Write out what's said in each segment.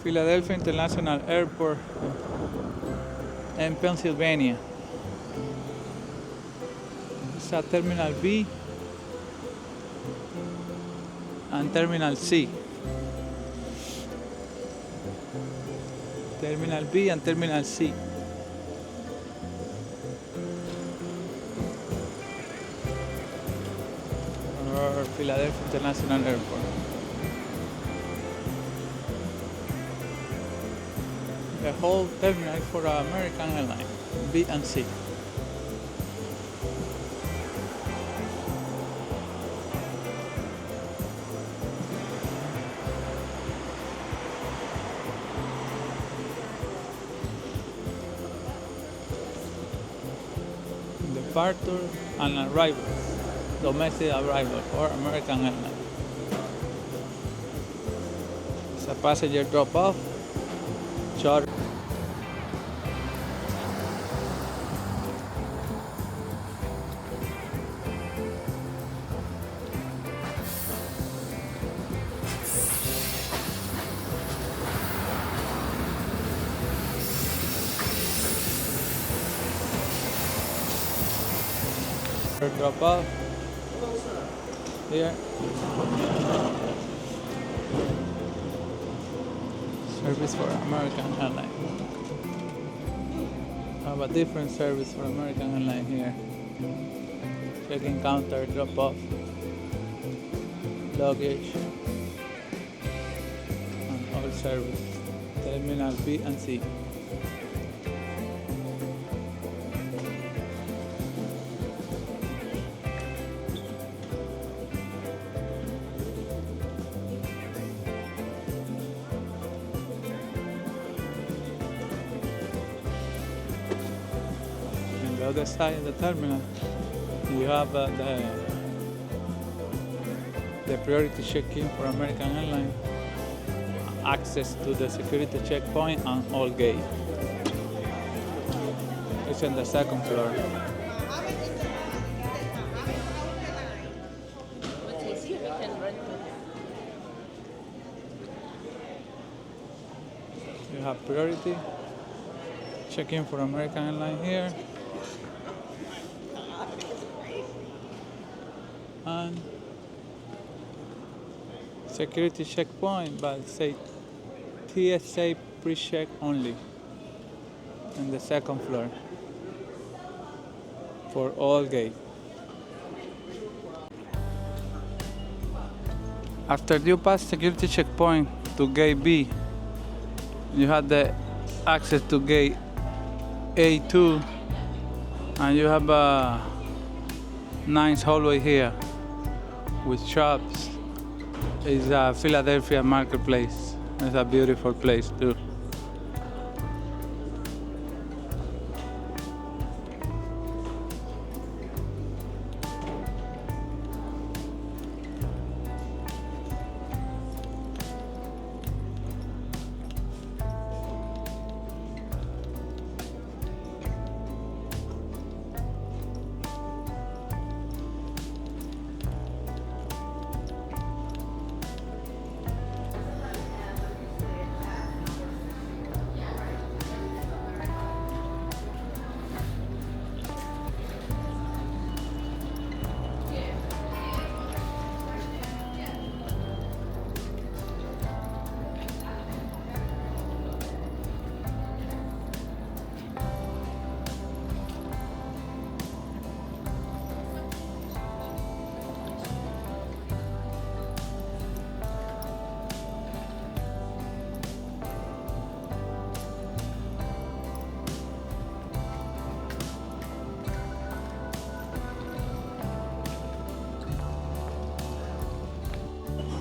Philadelphia International Airport in Pennsylvania. It's a Terminal B and Terminal C. Terminal B and Terminal C. Or Philadelphia International Airport. The whole terminal for American Airlines, B and C. Departure and arrival, domestic arrival for American Airlines. It's a passenger drop-off, charter. Drop off here. Service for American Airlines. Have a different service for American Airlines here. Check-in counter, drop off, luggage, and all service. Terminal B and C. The other side of the terminal, you have the priority check-in for American Airlines, access to the security checkpoint and all gate. It's on the second floor. You have priority check-in for American Airlines here. And security checkpoint, but say TSA pre-check only in the second floor for all gate. After you pass security checkpoint to gate B, you have the access to gate A2, and you have a nice hallway here with shops. It's a Philadelphia marketplace. It's a beautiful place too.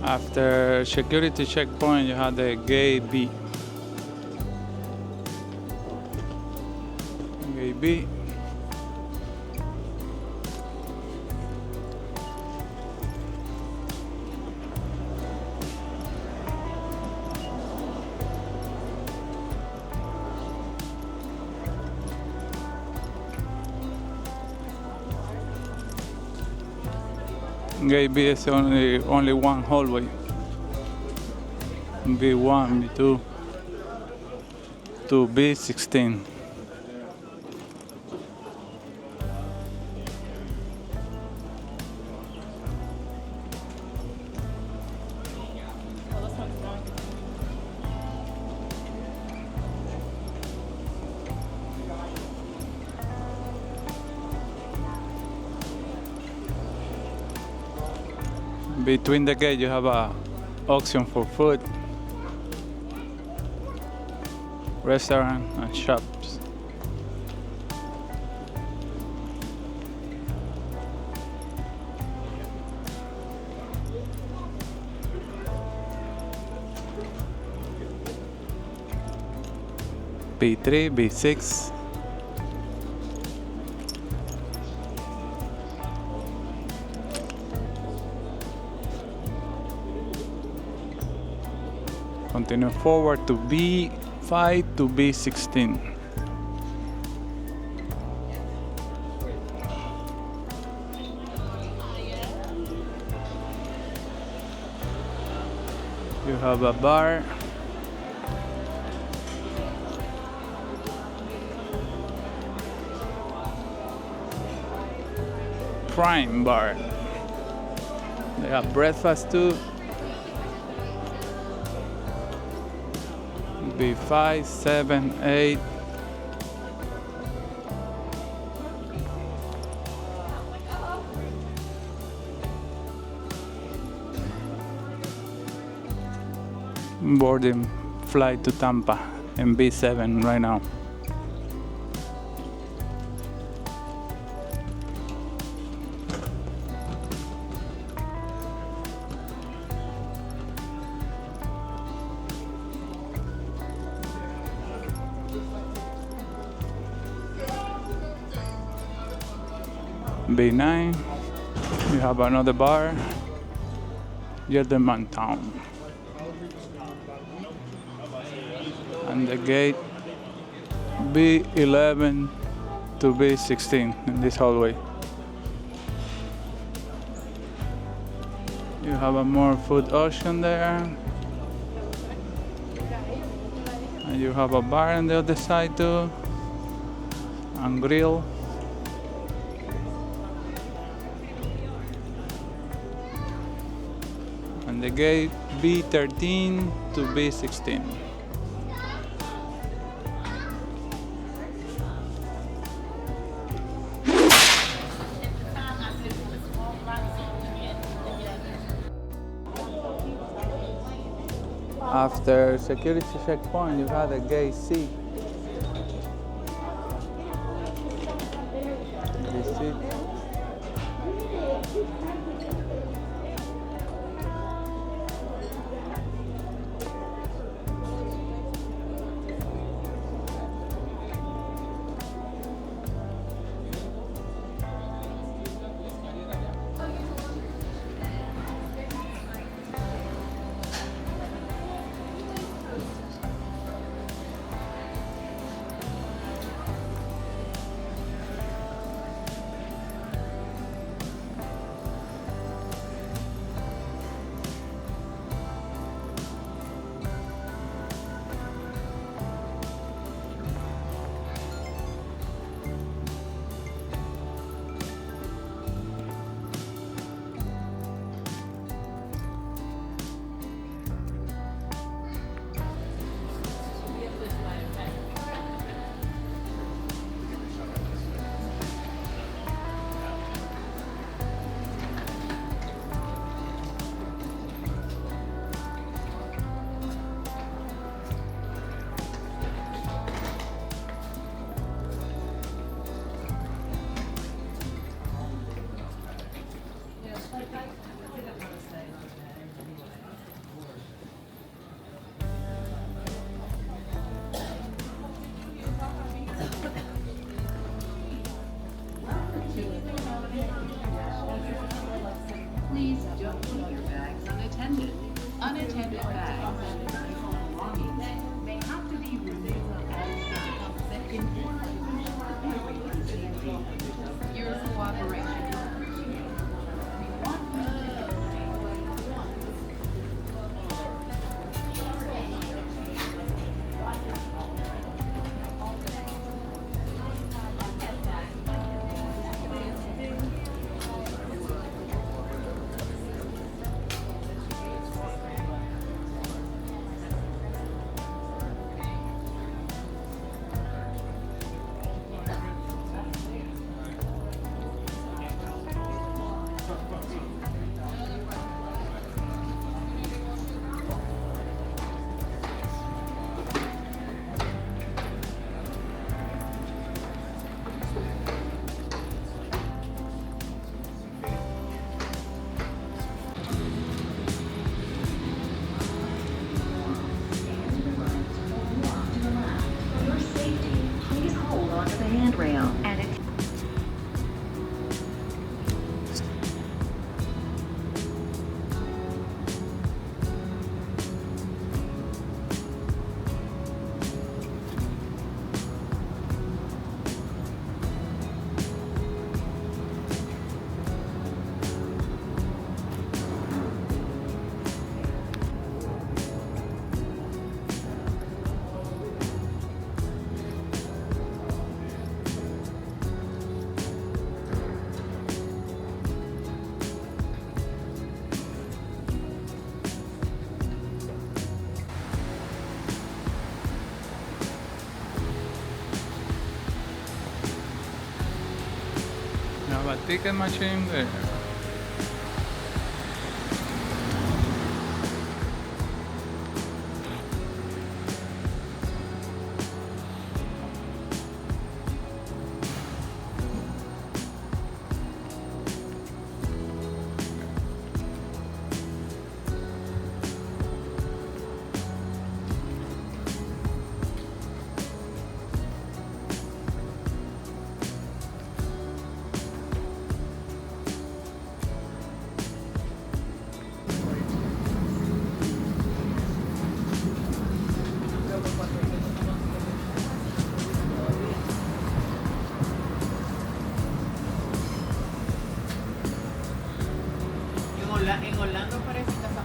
After security checkpoint, you have the gate B. Gate B. Gate B is only one hallway. B1, B2. to B16. Between the gate you have a auction for food, restaurant and shops. B3, B6. Continue forward to B5 to B16. You have a bar. Prime bar. They have breakfast too. B5, 7, 8. Boarding flight to Tampa in B7 right now. B9, you have another bar, Gentleman Town. And the gate B11 to B16 in this hallway. You have a more food option there. And you have a bar on the other side too, and grill. And the gate B13 to B16. After security checkpoint, you have a gate C. Gate C. Please don't leave your bags unattended. Unattended bags may have to be removed in order to ensure everyone's safety. Your cooperation is appreciated. We want you to a ticket machine there. En Orlando parece que está